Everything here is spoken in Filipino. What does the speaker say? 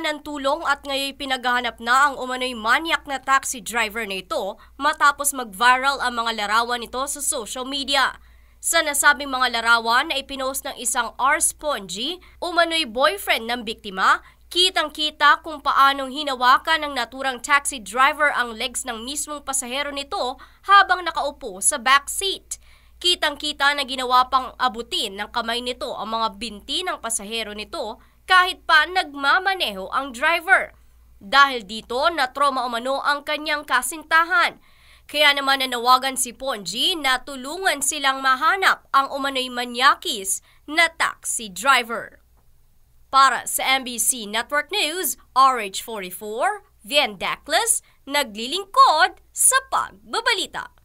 Huminga ng tulong at ngayon pinaghahanap na ang umano'y manyak na taxi driver na ito matapos mag-viral ang mga larawan nito sa social media. Sa nasabing mga larawan ay pinost ng isang R-Spongy, umano'y boyfriend ng biktima. Kitang-kita kung paanong hinawakan ng naturang taxi driver ang legs ng mismong pasahero nito habang nakaupo sa backseat. Kitang-kita na ginawa pang abutin ng kamay nito ang mga binti ng pasahero nito kahit pa nagmamaneho ang driver. Dahil dito, na-trauma umano ang kanyang kasintahan. Kaya naman nanawagan si Ponji na tulungan silang mahanap ang umano'y manyakis na taxi driver. Para sa MBC Network News, RH44, Vian Daclas, naglilingkod sa pagbabalita.